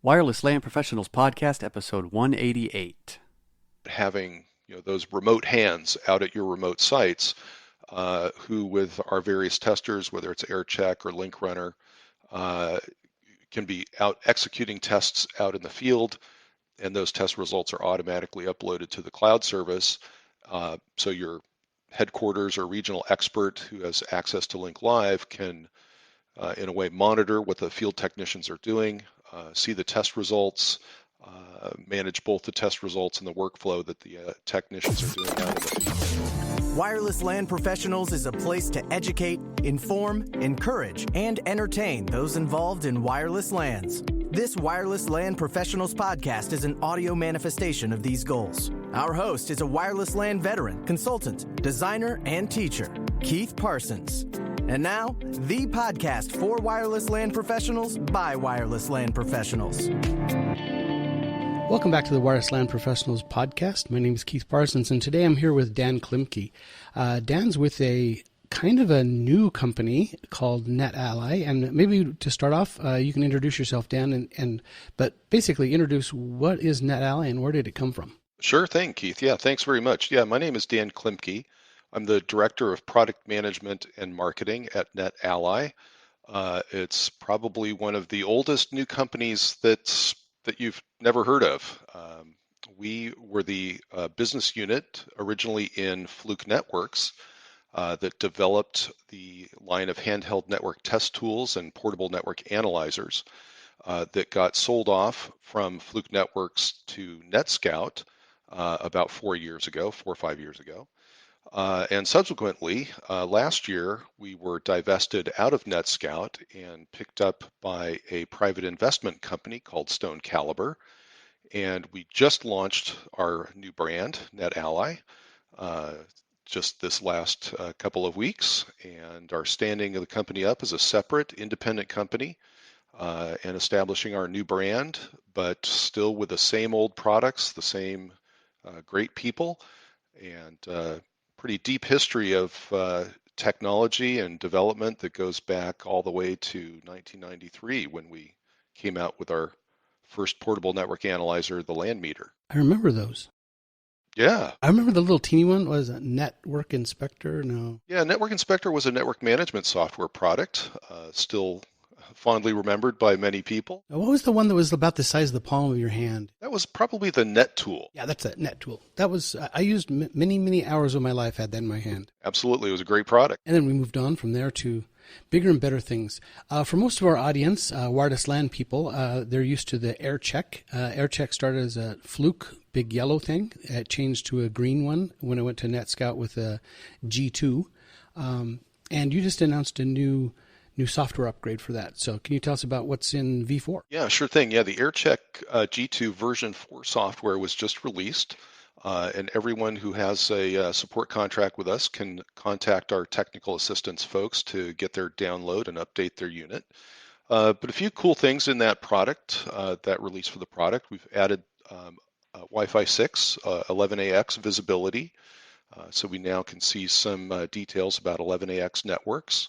Wireless LAN Professionals Podcast, episode 188. Having those remote hands out at your remote sites, who with our various testers, whether it's AirCheck or Link Runner, can be out executing tests out in the field, and those test results are automatically uploaded to the cloud service. So your headquarters or regional expert who has access to Link Live can, in a way, monitor what the field technicians are doing, see the test results, manage both the test results and the workflow that the technicians are doing out in the field. Wireless LAN Professionals is a place to educate, inform, encourage, and entertain those involved in wireless LANs. This Wireless LAN Professionals podcast is an audio manifestation of these goals. Our host is a wireless LAN veteran, consultant, designer, and teacher, Keith Parsons. And now, the podcast for wireless LAN professionals by wireless LAN professionals. Welcome back to the Wireless LAN Professionals podcast. My name is Keith Parsons, and today I'm here with Dan Klimke. Dan's with a kind of a new company called netAlly, and maybe to start off, you can introduce yourself, Dan, but basically introduce what is netAlly and where did it come from? Sure thing, Keith. Yeah, thanks very much. Yeah, my name is Dan Klimke. I'm the Director of Product Management and Marketing at netAlly. It's probably one of the oldest new companies that you've never heard of. We were the business unit originally in Fluke Networks that developed the line of handheld network test tools and portable network analyzers that got sold off from Fluke Networks to NetScout about 4 or 5 years ago. And subsequently, last year, we were divested out of NetScout and picked up by a private investment company called Stone Caliber. And we just launched our new brand, netAlly, just this last couple of weeks, and are standing the company up as a separate independent company and establishing our new brand, but still with the same old products, the same great people, and pretty deep history of technology and development that goes back all the way to 1993 when we came out with our first portable network analyzer, the LAN meter. I remember those. Yeah. I remember the little teeny one. Was it Network Inspector? No. Yeah, Network Inspector was a network management software product, still fondly remembered by many people. What was the one that was about the size of the palm of your hand? That was probably the Net Tool. Yeah, that's it, Net Tool. That was, I used many hours of my life had that in my hand. Absolutely, it was a great product. And then we moved on from there to bigger and better things. For most of our audience, wireless LAN people, they're used to the AirCheck. AirCheck started as a Fluke big yellow thing. It changed to a green one when I went to NetScout with a G2. And you just announced a new software upgrade for that. So can you tell us about what's in V4? Yeah, sure thing. Yeah, the AirCheck G2 version 4 software was just released, and everyone who has a support contract with us can contact our technical assistance folks to get their download and update their unit. But a few cool things in that product, that release for the product. We've added Wi-Fi 6, 11AX visibility, so we now can see some details about 11AX networks.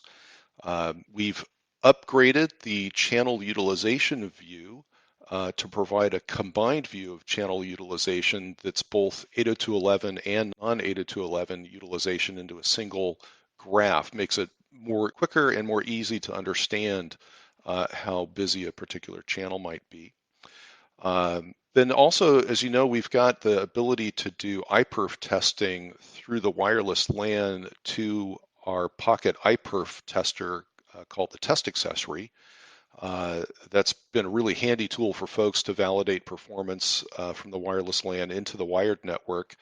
We've upgraded the channel utilization view to provide a combined view of channel utilization that's both 802.11 and non-802.11 utilization into a single graph. Makes it more quicker and more easy to understand how busy a particular channel might be. Then also, as you know, we've got the ability to do iPerf testing through the wireless LAN to our pocket iPerf tester called the Test Accessory. That's been a really handy tool for folks to validate performance from the wireless LAN into the wired network.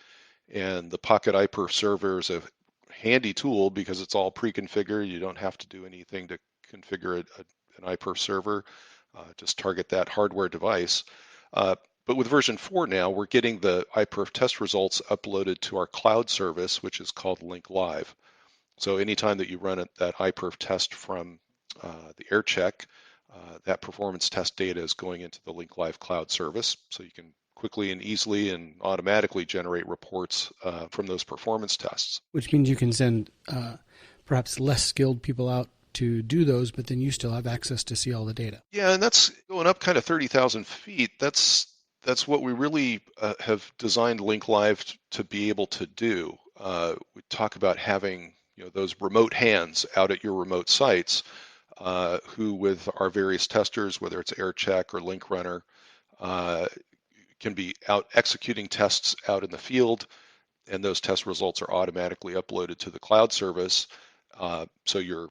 And the pocket iPerf server is a handy tool because it's all pre-configured. You don't have to do anything to configure an iPerf server. Just target that hardware device. But with version 4 now, we're getting the iPerf test results uploaded to our cloud service, which is called Link Live. So anytime that you run that iPerf test from the AirCheck, that performance test data is going into the Link Live cloud service. So you can quickly and easily and automatically generate reports from those performance tests. Which means you can send perhaps less skilled people out to do those, but then you still have access to see all the data. Yeah, and that's going up kind of 30,000 feet. That's what we really have designed Link Live to be able to do. We talk about having those remote hands out at your remote sites, who with our various testers, whether it's AirCheck or Link Runner, can be out executing tests out in the field, and those test results are automatically uploaded to the cloud service. So your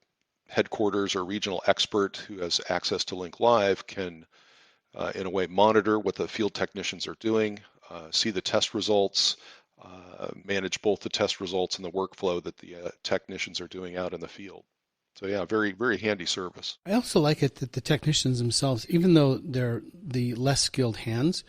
headquarters or regional expert who has access to Link Live can, in a way, monitor what the field technicians are doing, see the test results, manage both the test results and the workflow that the technicians are doing out in the field. So yeah, very, very handy service. I also like it that the technicians themselves, even though they're the less skilled hands,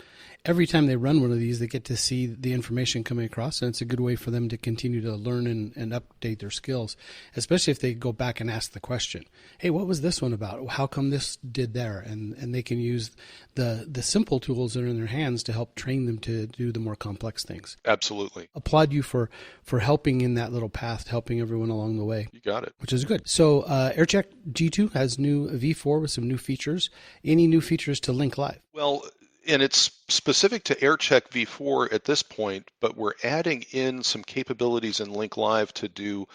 every time they run one of these, they get to see the information coming across, and it's a good way for them to continue to learn and update their skills, especially if they go back and ask the question, hey, what was this one about? How come this did there? And they can use the simple tools that are in their hands to help train them to do the more complex things. Absolutely. Applaud you for helping in that little path, helping everyone along the way. You got it. Which is good. So AirCheck G2 has new V4 with some new features. Any new features to Link Live? Well, and it's specific to AirCheck V4 at this point, but we're adding in some capabilities in Link Live to do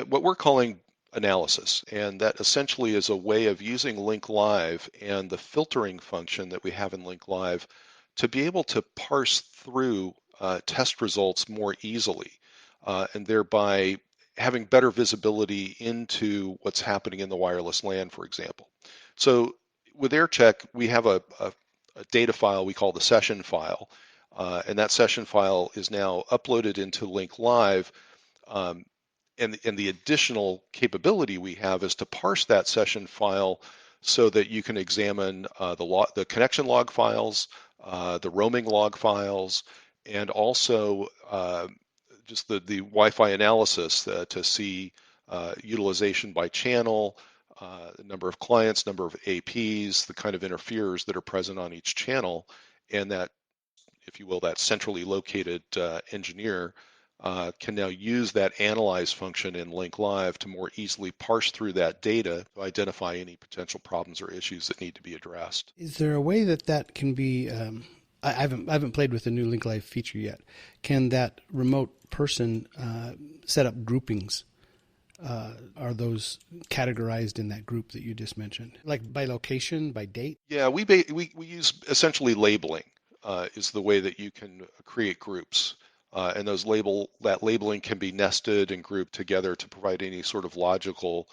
what we're calling analysis. And that essentially is a way of using Link Live and the filtering function that we have in Link Live to be able to parse through test results more easily, and thereby having better visibility into what's happening in the wireless LAN, for example. So with AirCheck, we have a data file we call the session file, and that session file is now uploaded into Link Live, and the additional capability we have is to parse that session file so that you can examine the connection log files, the roaming log files, and also just the Wi-Fi analysis to see utilization by channel, the number of clients, number of APs, the kind of interferers that are present on each channel, and that, if you will, that centrally located engineer can now use that analyze function in Link Live to more easily parse through that data to identify any potential problems or issues that need to be addressed. Is there a way that can be? I haven't played with the new Link Live feature yet. Can that remote person set up groupings? Are those categorized in that group that you just mentioned, like by location, by date? Yeah, we use essentially labeling is the way that you can create groups, and that labeling can be nested and grouped together to provide any sort of logical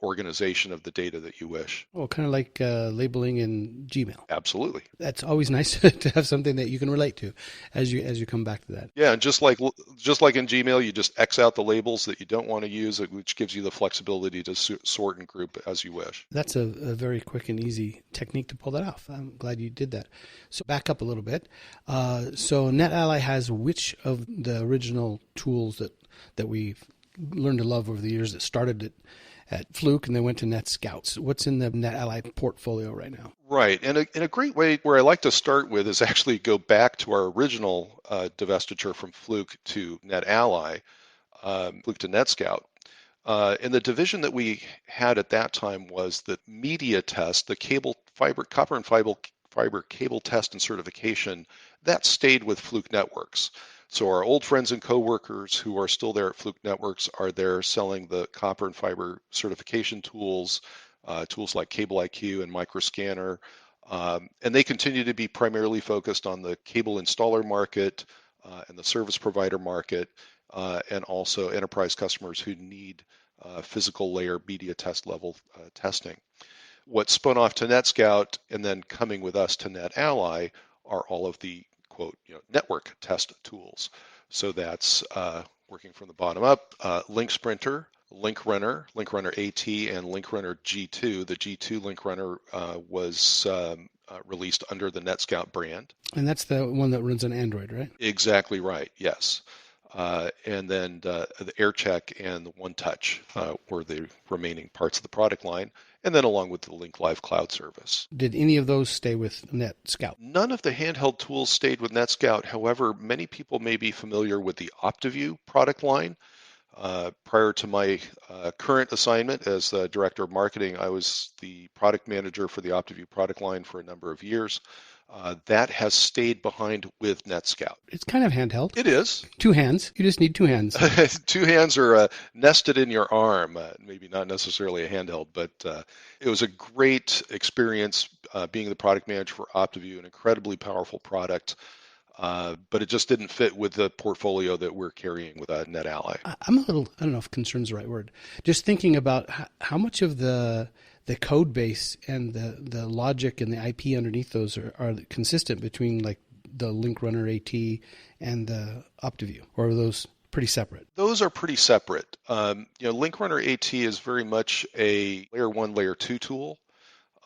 organization of the data that you wish. Oh, kind of like labeling in Gmail. Absolutely. That's always nice to have something that you can relate to as you come back to that. Yeah, and just like in Gmail, you just X out the labels that you don't want to use, which gives you the flexibility to sort and group as you wish. That's a very quick and easy technique to pull that off. I'm glad you did that. So back up a little bit. So NetAlly has which of the original tools that we've learned to love over the years that started at Fluke and then went to NetScout? What's in the NetAlly portfolio right now? Right. And a great way where I like to start with is actually go back to our original divestiture from Fluke to NetAlly, Fluke to NetScout. And the division that we had at that time was the media test, the copper and fiber cable test and certification. That stayed with Fluke Networks. So our old friends and coworkers who are still there at Fluke Networks are there selling the copper and fiber certification tools, tools like Cable IQ and Microscanner, and they continue to be primarily focused on the cable installer market and the service provider market, and also enterprise customers who need physical layer media test level testing. What spun off to NetScout and then coming with us to NetAlly are all of the quote, network test tools. So that's working from the bottom up, Link Sprinter, Link Runner, Link Runner AT, and Link Runner G2. The G2 Link Runner was released under the NetScout brand. And that's the one that runs on Android, right? Exactly right, yes. And then the AirCheck and the OneTouch were the remaining parts of the product line, and then along with the Link Live cloud service. Did any of those stay with NetScout? None of the handheld tools stayed with NetScout. However, many people may be familiar with the OptiView product line. Prior to my current assignment as the Director of Marketing, I was the product manager for the OptiView product line for a number of years. That has stayed behind with NetScout. It's kind of handheld. It is. 2 hands. You just need 2 hands. 2 hands are nested in your arm, maybe not necessarily a handheld, but it was a great experience being the product manager for OptiView, an incredibly powerful product. But it just didn't fit with the portfolio that we're carrying with netAlly. I'm a little, I don't know if concern's the right word, just thinking about how much of the code base and the logic and the IP underneath those are consistent between like the Link Runner AT and the OptiView, or are those pretty separate? Those are pretty separate. Link Runner AT is very much a layer 1, layer 2 tool.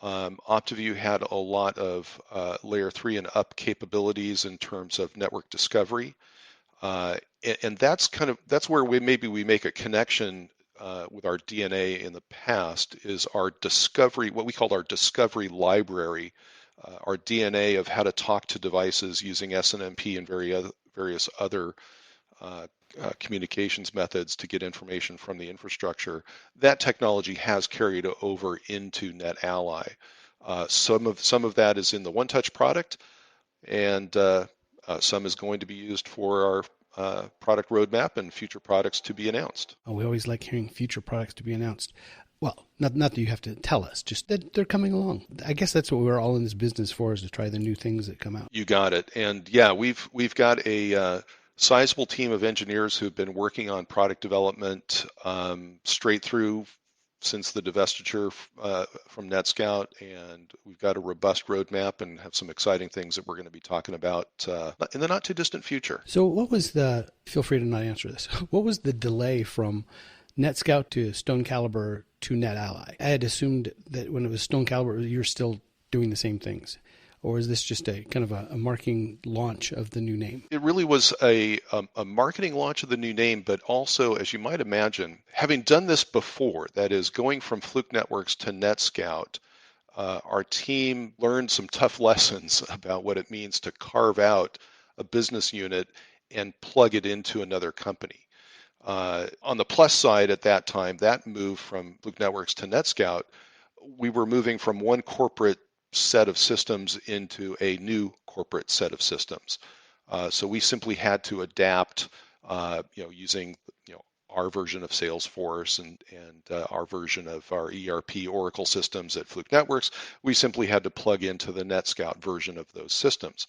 OptiView had a lot of layer 3 and up capabilities in terms of network discovery, and that's where we make a connection with our DNA in the past, is our discovery, what we called our discovery library, our DNA of how to talk to devices using SNMP and various other communications methods to get information from the infrastructure. That technology has carried over into netAlly. Some of that is in the OneTouch product, and some is going to be used for our product roadmap and future products to be announced. Oh, we always like hearing future products to be announced. Well, not that you have to tell us, just that they're coming along. I guess that's what we're all in this business for, is to try the new things that come out. You got it. And yeah, we've got a sizable team of engineers who've been working on product development straight through since the divestiture from NetScout, and we've got a robust roadmap and have some exciting things that we're going to be talking about in the not too distant future. So what was feel free to not answer this, what was the delay from NetScout to Stone Caliber to netAlly? I had assumed that when it was Stone Caliber, you're still doing the same things. Or is this just a kind of a marketing launch of the new name? It really was a marketing launch of the new name, but also, as you might imagine, having done this before, that is going from Fluke Networks to NetScout, our team learned some tough lessons about what it means to carve out a business unit and plug it into another company. On the plus side at that time, that move from Fluke Networks to NetScout, we were moving from one corporate set of systems into a new corporate set of systems. So we simply had to adapt, using our version of Salesforce and our version of our ERP Oracle systems at Fluke Networks. We simply had to plug into the NetScout version of those systems.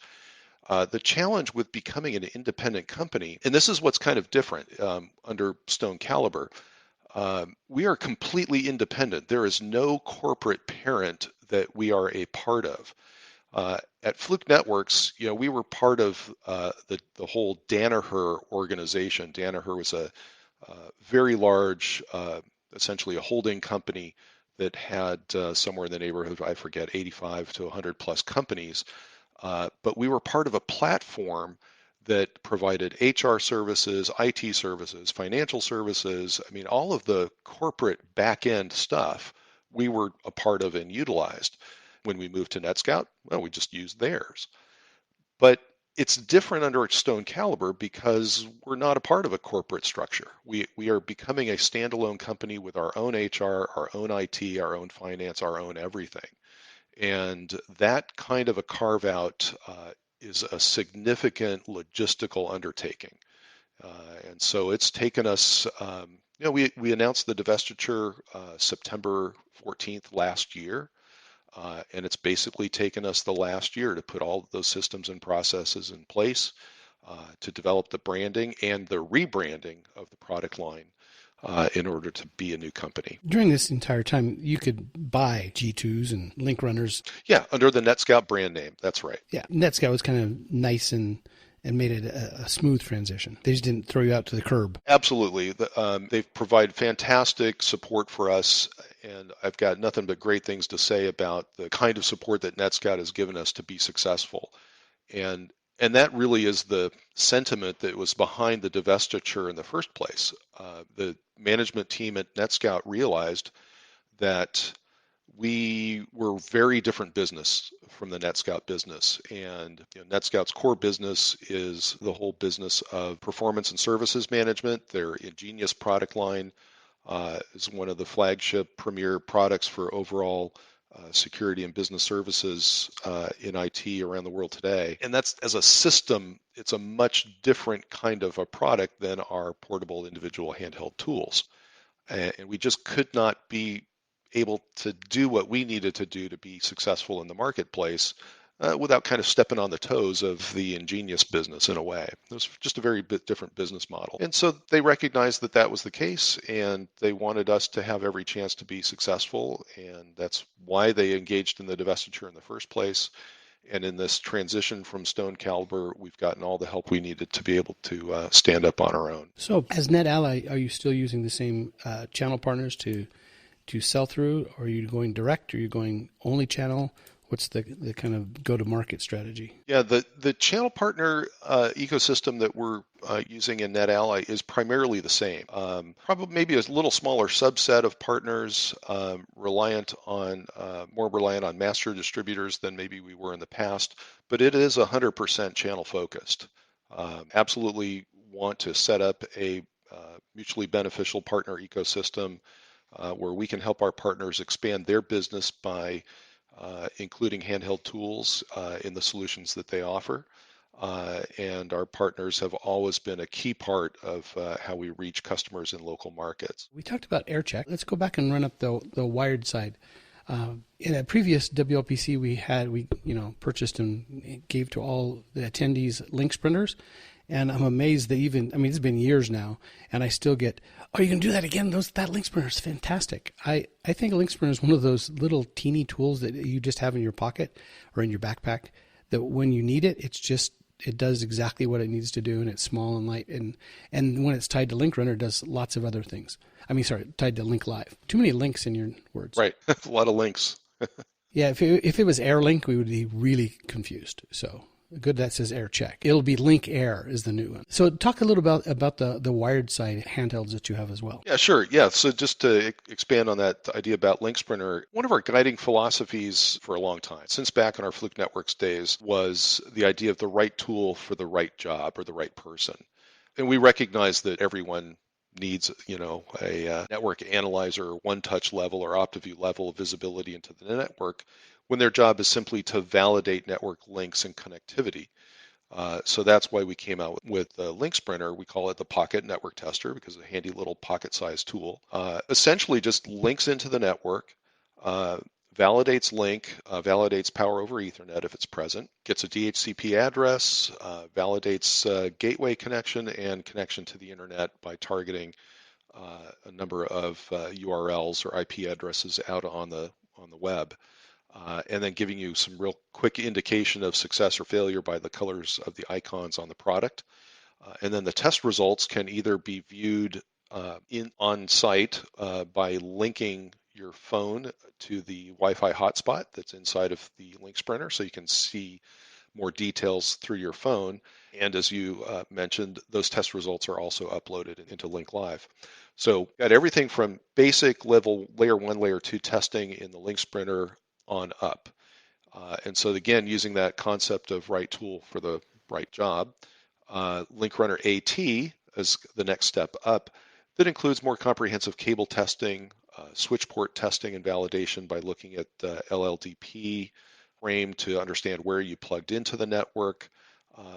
The challenge with becoming an independent company, and this is what's kind of different under Stone Caliber, we are completely independent. There is no corporate parent that we are a part of. At Fluke Networks, we were part of the whole Danaher organization. Danaher was a very large, essentially a holding company that had somewhere in the neighborhood, I forget, 85 to 100 plus companies. But we were part of a platform that provided HR services, IT services, financial services. I mean, all of the corporate back-end stuff we were a part of and utilized. When we moved to NetScout, well, we just used theirs. But it's different under Stone Caliber because we're not a part of a corporate structure. We are becoming a standalone company with our own HR, our own IT, our own finance, our own everything. And that kind of a carve out is a significant logistical undertaking. And so it's taken us, we announced the divestiture September 14th last year. And it's basically taken us the last year to put all of those systems and processes in place to develop the branding and the rebranding of the product line in order to be a new company. During this entire time, you could buy G2s and Link Runners. Yeah, under the NetScout brand name. That's right. Yeah, NetScout was kind of nice and made it a smooth transition. They just didn't throw you out to the curb. Absolutely. They've provided fantastic support for us, and I've got nothing but great things to say about the kind of support that NetScout has given us to be successful. And that really is the sentiment that was behind the divestiture in the first place. The management team at NetScout realized that we were very different business from the NetScout business. And NetScout's core business is the whole business of performance and services management. Their Ingenious product line is one of the flagship premier products for overall security and business services in IT around the world today. And that's, as a system, it's a much different kind of a product than our portable individual handheld tools. And we just could not be able to do what we needed to do to be successful in the marketplace without kind of stepping on the toes of the Ingenious business in a way. It was just a very bit different business model. And so they recognized that that was the case, and they wanted us to have every chance to be successful. And that's why they engaged in the divestiture in the first place. And in this transition from Stone Caliber, we've gotten all the help we needed to be able to stand up on our own. So as NetAlly, are you still using the same channel partners to sell through? Or are you going direct? Or are you going only channel? What's the kind of go-to-market strategy? Yeah, the channel partner ecosystem that we're using in NetAlly is primarily the same. Probably maybe a little smaller subset of partners more reliant on master distributors than maybe we were in the past, but it is 100% channel focused. Absolutely want to set up a mutually beneficial partner ecosystem where we can help our partners expand their business by including handheld tools in the solutions that they offer. And our partners have always been a key part of how we reach customers in local markets. We talked about AirCheck. Let's go back and run up the wired side. In a previous WLPC we purchased and gave to all the attendees link sprinters. And I'm amazed that it's been years now, and I still get, oh, you can do that again? That link sprinter is fantastic. I think a link sprinter is one of those little teeny tools that you just have in your pocket or in your backpack that when you need it, it does exactly what it needs to do, and it's small and light. And when it's tied to Link Runner, it does lots of other things. Tied to Link Live. Too many links in your words. Right, a lot of links. Yeah, if it was AirLink, we would be really confused. So good that says AirCheck. It'll be Link Air is the new one. So talk a little about the wired side handhelds that you have as well. Yeah, sure. Yeah, so just to expand on that idea about Link Sprinter, one of our guiding philosophies for a long time, since back in our Fluke Networks days, was the idea of the right tool for the right job or the right person. And we recognize that everyone needs, a network analyzer, one-touch level or OptiView level of visibility into the network, when their job is simply to validate network links and connectivity. So that's why we came out with the Link Sprinter. We call it the Pocket Network Tester because it's a handy little pocket-sized tool. Essentially just links into the network, validates link, validates power over Ethernet if it's present, gets a DHCP address, validates gateway connection and connection to the internet by targeting a number of URLs or IP addresses out on the web. And then giving you some real quick indication of success or failure by the colors of the icons on the product. And then the test results can either be viewed on site by linking your phone to the Wi-Fi hotspot that's inside of the Link Sprinter, so you can see more details through your phone. And as you mentioned, those test results are also uploaded into Link Live. So got everything from basic level layer 1, layer 2 testing in the Link Sprinter on up. And so again, using that concept of right tool for the right job, Link Runner AT is the next step up. That includes more comprehensive cable testing, switch port testing and validation by looking at the LLDP frame to understand where you plugged into the network,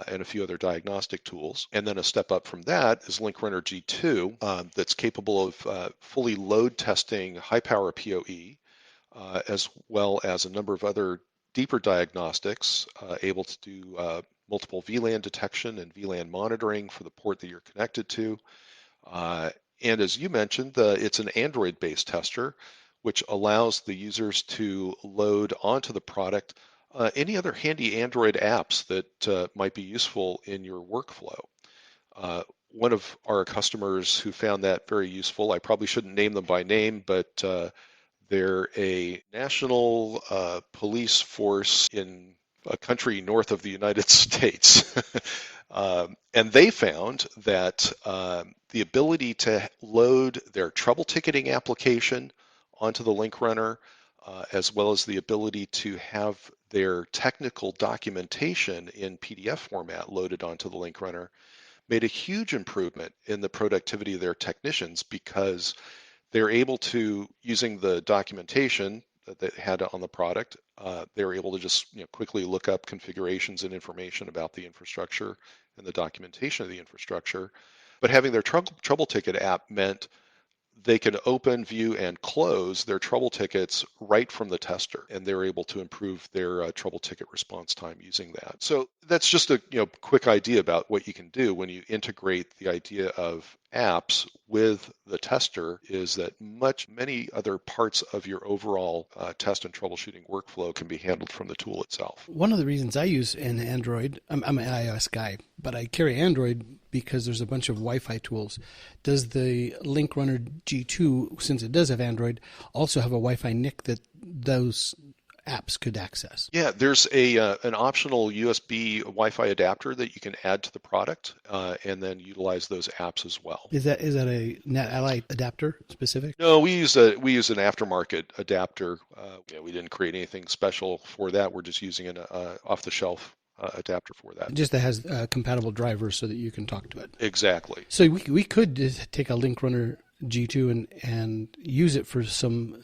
and a few other diagnostic tools. And then a step up from that is Link Runner G2 that's capable of fully load testing high power PoE, as well as a number of other deeper diagnostics, able to do multiple VLAN detection and VLAN monitoring for the port that you're connected to. And as you mentioned, it's an Android-based tester, which allows the users to load onto the product any other handy Android apps that might be useful in your workflow. One of our customers who found that very useful, I probably shouldn't name them by name, but they're a national police force in a country north of the United States. And they found that the ability to load their trouble ticketing application onto the Link Runner as well as the ability to have their technical documentation in PDF format loaded onto the Link Runner, made a huge improvement in the productivity of their technicians because they're able to, using the documentation that they had on the product, they were able to just quickly look up configurations and information about the infrastructure and the documentation of the infrastructure. But having their trouble ticket app meant they could open, view, and close their trouble tickets right from the tester, and they were able to improve their trouble ticket response time using that. So that's just a quick idea about what you can do when you integrate the idea of apps with the tester, is that many other parts of your overall test and troubleshooting workflow can be handled from the tool itself. One of the reasons I use an Android, I'm an iOS guy, but I carry Android because there's a bunch of Wi-Fi tools. Does the Link Runner G2, since it does have Android, also have a Wi-Fi NIC that those apps could access? Yeah, there's an optional USB Wi-Fi adapter that you can add to the product, and then utilize those apps as well. Is that a NetAlly adapter specific? No, we use an aftermarket adapter. We didn't create anything special for that. We're just using an off-the-shelf adapter for that. Just that has compatible drivers so that you can talk to it. Exactly. So we could just take a Link Runner G2 and use it for some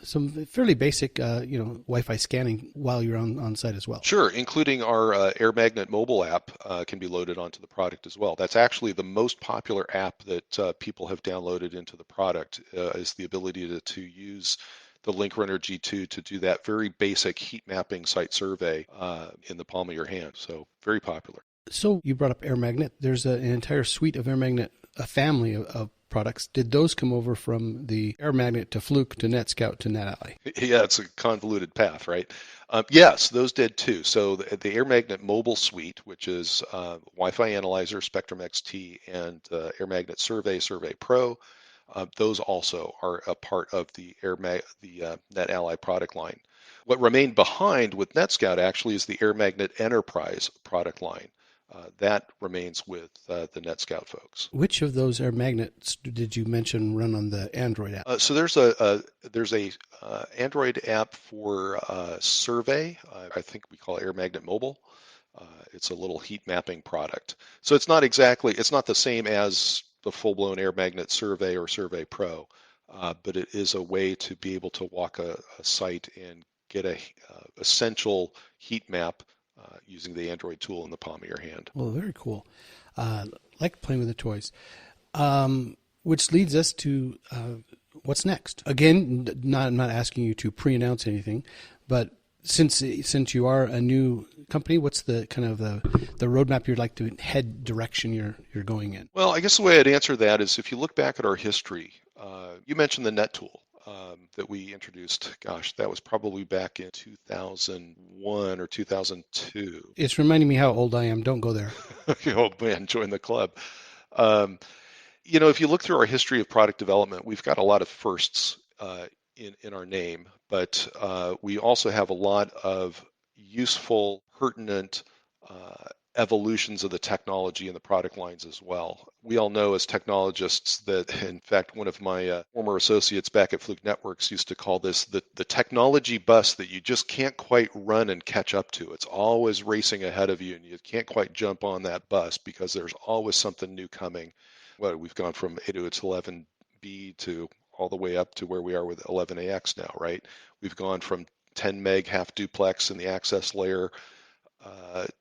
fairly basic Wi-Fi scanning while you're on site as well. Sure, including our AirMagnet mobile app can be loaded onto the product as well. That's actually the most popular app that people have downloaded into the product, is the ability to use the Link Runner G2 to do that very basic heat mapping site survey in the palm of your hand. So very popular. So you brought up AirMagnet. There's an entire suite of AirMagnet, a family of products. Did those come over from the AirMagnet to Fluke to NetScout to NetAlly? Yeah, it's a convoluted path, right? Yes, those did too. So the AirMagnet mobile suite, which is Wi-Fi Analyzer, Spectrum XT, and AirMagnet Survey Pro, those also are a part of the NetAlly product line. What remained behind with NetScout actually is the AirMagnet Enterprise product line. That remains with the NetScout folks. Which of those AirMagnets did you mention run on the Android app? So there's a Android app for survey. I think we call it AirMagnet Mobile. It's a little heat mapping product. So it's not the same as the full-blown AirMagnet Survey or Survey Pro, but it is a way to be able to walk a site and get a essential heat map using the Android tool in the palm of your hand. Well, very cool. Like playing with the toys. Which leads us to what's next. Again, not asking you to pre-announce anything, but since you are a new company, what's the kind of the roadmap you'd like to head direction you're going in? Well, I guess the way I'd answer that is if you look back at our history, you mentioned the Net tool that we introduced. Gosh, that was probably back in 2001 or 2002. It's reminding me how old I am. Don't go there. Oh man, join the club. If you look through our history of product development, we've got a lot of firsts in our name, but we also have a lot of useful, pertinent evolutions of the technology and the product lines as well. We all know as technologists that, in fact, one of my former associates back at Fluke Networks used to call this the technology bus that you just can't quite run and catch up to. It's always racing ahead of you, and you can't quite jump on that bus because there's always something new coming. Well, we've gone from 802.11b to all the way up to where we are with 11ax now, right? We've gone from 10 meg half duplex in the access layer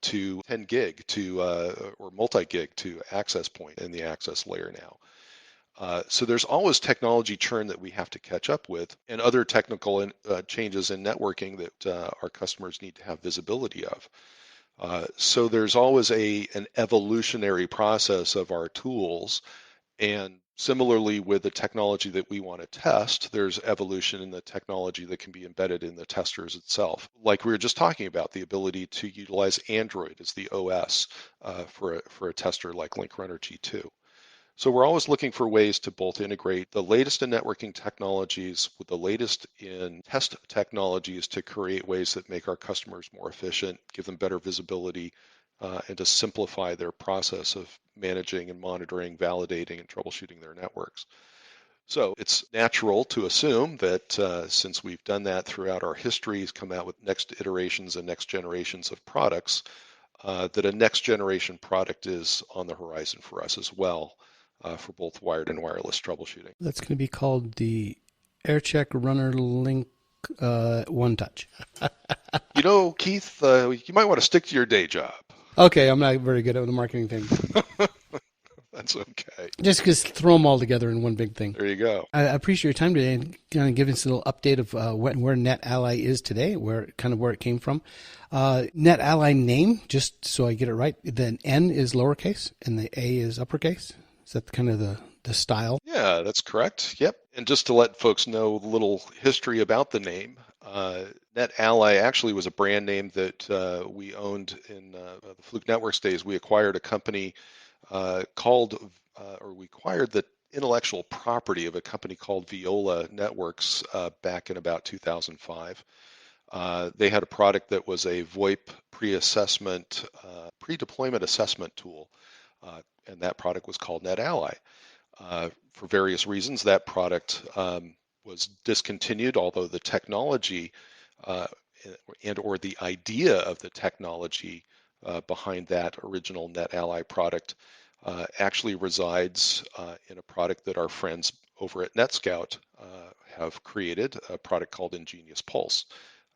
to 10 gig or multi-gig to access point in the access layer now. So there's always technology churn that we have to catch up with, and other technical changes in networking that our customers need to have visibility of. So there's always an evolutionary process of our tools, and similarly with the technology that we want to test, there's evolution in the technology that can be embedded in the testers itself. Like we were just talking about, the ability to utilize Android as the OS for a tester like Link Runner G2. So we're always looking for ways to both integrate the latest in networking technologies with the latest in test technologies to create ways that make our customers more efficient, give them better visibility, and to simplify their process of managing and monitoring, validating, and troubleshooting their networks. So it's natural to assume that since we've done that throughout our history, come out with next iterations and next generations of products, that a next generation product is on the horizon for us as well, for both wired and wireless troubleshooting. That's going to be called the AirCheck Runner Link One Touch. You know, Keith, you might want to stick to your day job. Okay, I'm not very good at the marketing thing. That's okay. Just throw them all together in one big thing. There you go. I appreciate your time today and kind of giving us a little update of where NetAlly is today, where it came from. NetAlly name, just so I get it right, the N is lowercase and the A is uppercase. Is that kind of the style? Yeah, that's correct. Yep. And just to let folks know a little history about the name, NetAlly actually was a brand name that we owned in the Fluke Networks days. We acquired a company we acquired the intellectual property of a company called Viola Networks back in about 2005. They had a product that was a VoIP pre-deployment assessment tool, and that product was called NetAlly. For various reasons, that product was discontinued, although the technology or the idea of the technology behind that original NetAlly product actually resides in a product that our friends over at NetScout have created, a product called Ingenious Pulse.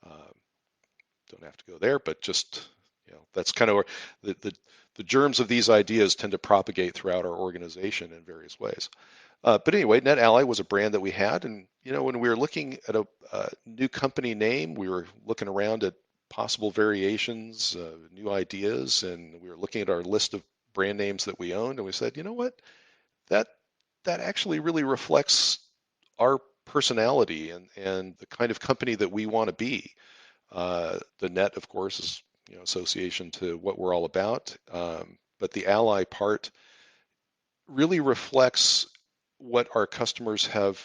Don't have to go there, but just, that's kind of where the germs of these ideas tend to propagate throughout our organization in various ways. But anyway, NetAlly was a brand that we had, and when we were looking at a new company name, we were looking around at possible variations, new ideas, and we were looking at our list of brand names that we owned, and we said, you know what, that actually really reflects our personality and the kind of company that we want to be. The net, of course, is association to what we're all about, but the ally part really reflects what our customers have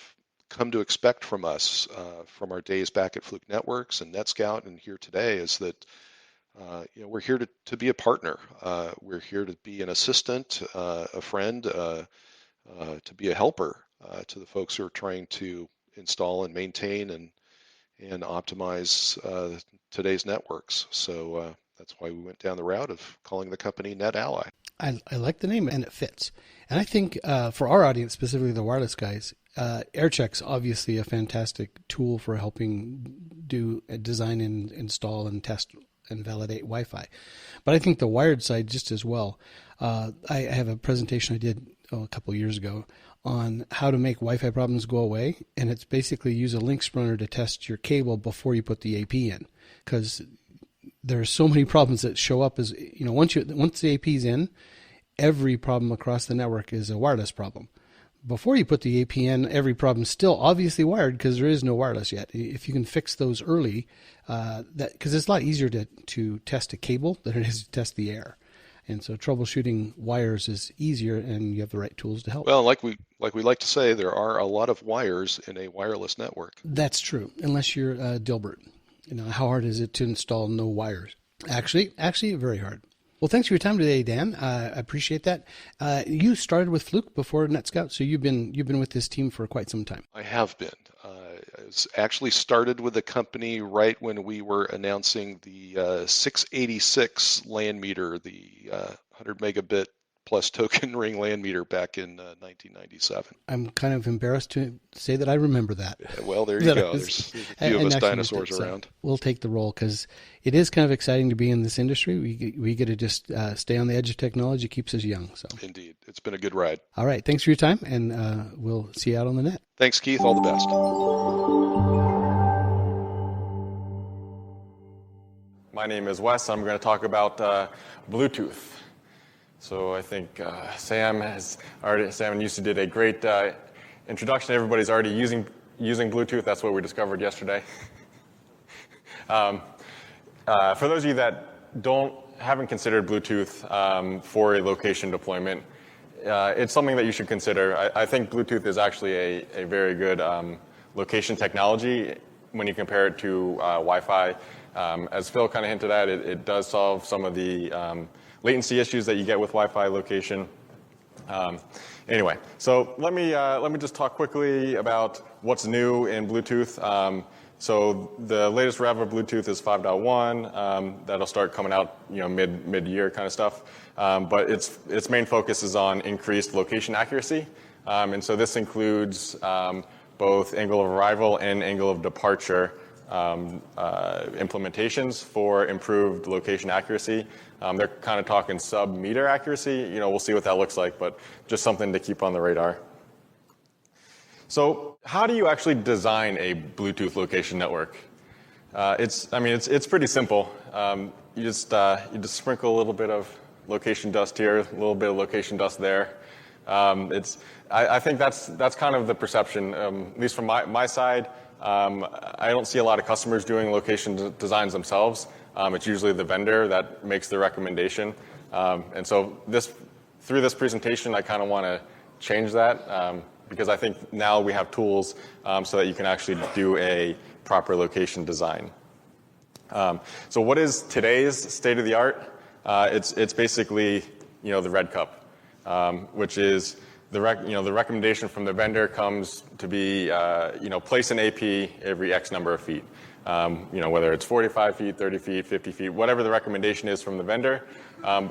come to expect from us from our days back at Fluke Networks and NetScout and here today, is that we're here to be a partner. We're here to be an assistant, a friend, to be a helper to the folks who are trying to install and maintain and optimize today's networks. So that's why we went down the route of calling the company NetAlly. I like the name, and it fits. And I think for our audience, specifically the wireless guys, AirCheck's obviously a fantastic tool for helping do design and install and test and validate Wi-Fi. But I think the wired side just as well. I have a presentation I did a couple of years ago on how to make Wi-Fi problems go away, and it's basically use a link runner to test your cable before you put the AP in, because there are so many problems that show up as once the AP's in, every problem across the network is a wireless problem. Before you put the AP in, every problem's still obviously wired because there is no wireless yet. If you can fix those early, because it's a lot easier to test a cable than it is to test the air. And so troubleshooting wires is easier, and you have the right tools to help. Well, like we like to say, there are a lot of wires in a wireless network. That's true, unless you're Dilbert. How hard is it to install no wires? Actually, very hard. Well, thanks for your time today, Dan. I appreciate that. You started with Fluke before NetScout, so you've been with this team for quite some time. I have been. I was actually started with the company right when we were announcing the 686 land meter, the 100 megabit plus token ring land meter back in 1997. I'm kind of embarrassed to say that I remember that. Yeah, well, there you go. There's a few of us dinosaurs around. So we'll take the role because it is kind of exciting to be in this industry. We get to just stay on the edge of technology. It keeps us young. So indeed. It's been a good ride. All right. Thanks for your time, and we'll see you out on the net. Thanks, Keith. All the best. My name is Wes. I'm going to talk about Bluetooth. So I think Sam and Yusuf did a great introduction. Everybody's already using Bluetooth. That's what we discovered yesterday. For those of you that haven't considered Bluetooth for a location deployment, it's something that you should consider. I think Bluetooth is actually a very good location technology when you compare it to Wi-Fi. As Phil kind of hinted at, it does solve some of the latency issues that you get with Wi-Fi location. Anyway, so let me just talk quickly about what's new in Bluetooth. So the latest rev of Bluetooth is 5.1. That'll start coming out, mid-year kind of stuff. But its main focus is on increased location accuracy, and so this includes both angle of arrival and angle of departure implementations for improved location accuracy. They're kind of talking sub-meter accuracy. We'll see what that looks like, but just something to keep on the radar. So how do you actually design a Bluetooth location network? It's pretty simple. You just sprinkle a little bit of location dust here, a little bit of location dust there. I think that's kind of the perception, at least from my side. I don't see a lot of customers doing location designs themselves. It's usually the vendor that makes the recommendation. And so through this presentation, I kind of want to change that because I think now we have tools so that you can actually do a proper location design. So what is today's state of the art? It's basically the red cup, which is the recommendation from the vendor comes to be place an AP every X number of feet. Whether it's 45 feet, 30 feet, 50 feet, whatever the recommendation is from the vendor,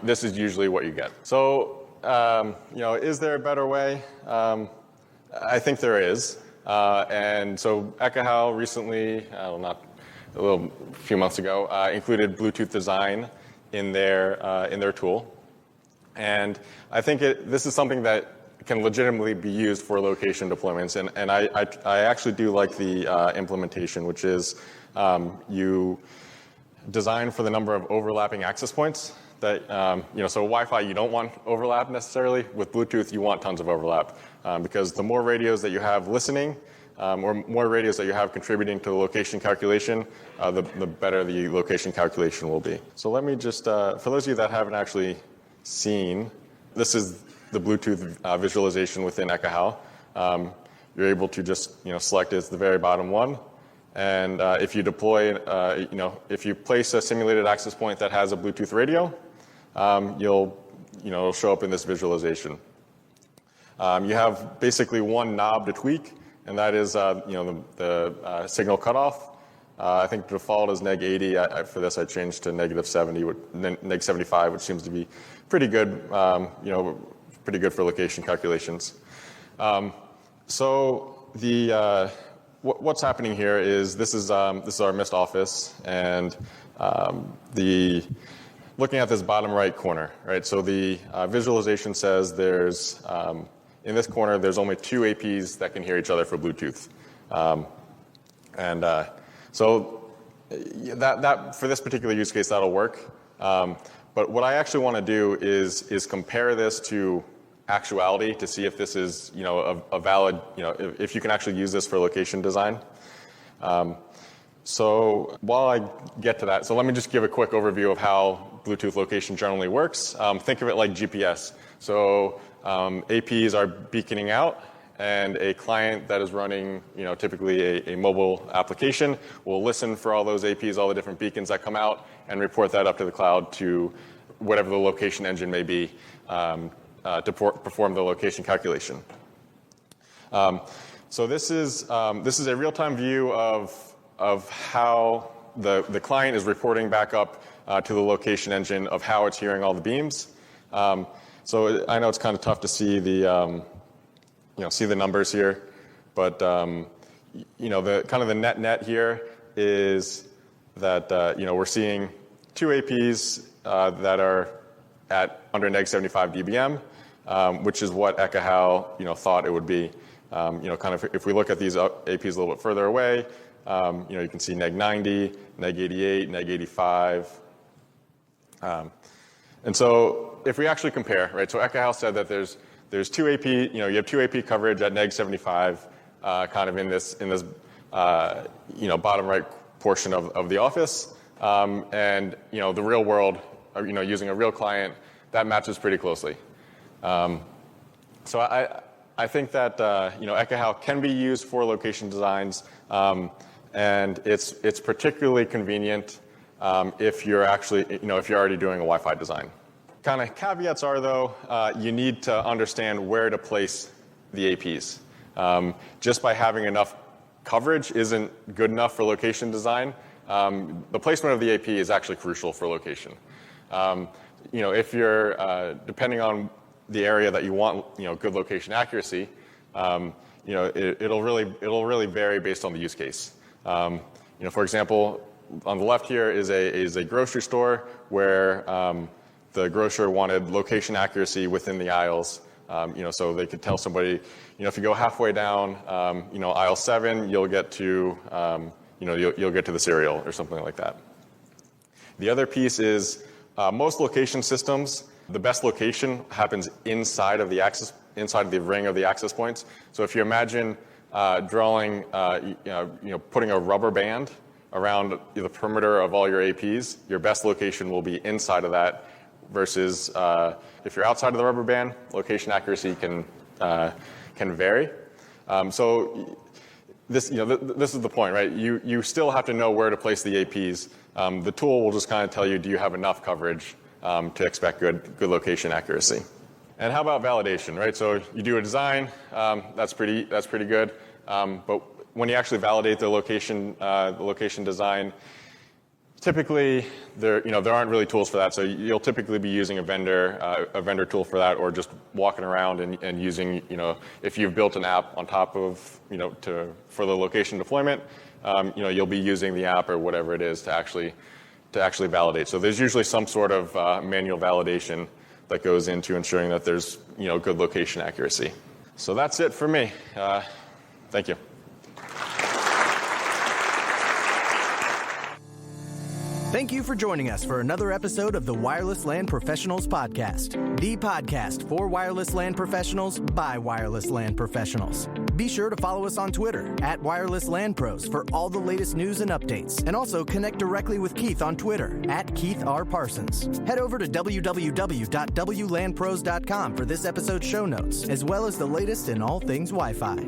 this is usually what you get. So is there a better way? I think there is. And so Ekahau recently, a few months ago, included Bluetooth design in their tool. And I think this is something that can legitimately be used for location deployments. And I actually do like the implementation, which is you design for the number of overlapping access points. So Wi-Fi, you don't want overlap necessarily. With Bluetooth, you want tons of overlap because the more radios that you have listening, or more radios that you have contributing to the location calculation, the better the location calculation will be. So let me just, for those of you that haven't actually seen, this is the Bluetooth visualization within Ekahau. You're able to just select it as the very bottom one. And if you deploy, if you place a simulated access point that has a Bluetooth radio, it'll show up in this visualization. You have basically one knob to tweak, and that is the signal cutoff. I think the default is neg 80. For this, I changed to negative 70, neg 75, which seems to be pretty good. Pretty good for location calculations. So what's happening here is this is our missed office, and looking at this bottom right corner, right? So the visualization says there's in this corner there's only two APs that can hear each other for Bluetooth, so that for this particular use case that'll work. But what I actually want to do is compare this to actuality to see if this is a valid if you can actually use this for location design. So while I get to that, so let me just give a quick overview of how Bluetooth location generally works. Think of it like GPS. So APs are beaconing out, and a client that is running typically a mobile application will listen for all those APs, all the different beacons that come out, and report that up to the cloud to whatever the location engine may be. To perform the location calculation. So this is a real-time view of how the client is reporting back up to the location engine of how it's hearing all the beams. So I know it's kind of tough to see the numbers here, but the kind of the net here is that we're seeing two APs that are at under neg 75 dBm. Which is what Ekahau thought it would be. Kind of if we look at these APs a little bit further away, you can see neg 90, neg 88, neg 85. And so if we actually compare, right? So Ekahau said that there's two AP, you have two AP coverage at neg 75, kind of in this bottom right portion of the office, and the real world, using a real client, that matches pretty closely. So I think that Ekahau can be used for location designs, and it's particularly convenient if you're actually if you're already doing a Wi-Fi design. kind of caveats are, though, you need to understand where to place the APs. Just by having enough coverage isn't good enough for location design. The placement of the AP is actually crucial for location. If you're, depending on the area that you want, good location accuracy, it'll really vary based on the use case. For example, on the left here is a grocery store where the grocer wanted location accuracy within the aisles. So they could tell somebody, if you go halfway down, aisle 7, you'll get to, you'll get to the cereal or something like that. The other piece is most location systems, the best location happens inside of the ring of the access points. So if you imagine drawing, putting a rubber band around the perimeter of all your APs, your best location will be inside of that. Versus if you're outside of the rubber band, location accuracy can vary. So this is the point, right? You still have to know where to place the APs. The tool will just kind of tell you, do you have enough coverage to expect good location accuracy? And how about validation, right? So you do a design, that's pretty good. But when you actually validate the location design, typically, there aren't really tools for that, so you'll typically be using a vendor tool for that, or just walking around and using, if you've built an app on top of, for the location deployment, you'll be using the app or whatever it is to actually validate. So there's usually some sort of manual validation that goes into ensuring that there's, good location accuracy. So that's it for me. Thank you. Thank you for joining us for another episode of the Wireless LAN Professionals Podcast, the podcast for wireless LAN professionals by wireless LAN professionals. Be sure to follow us on Twitter @WirelessLANPros for all the latest news and updates, and also connect directly with Keith on Twitter @KeithRParsons. Head over to www.wlanpros.com for this episode's show notes, as well as the latest in all things Wi-Fi.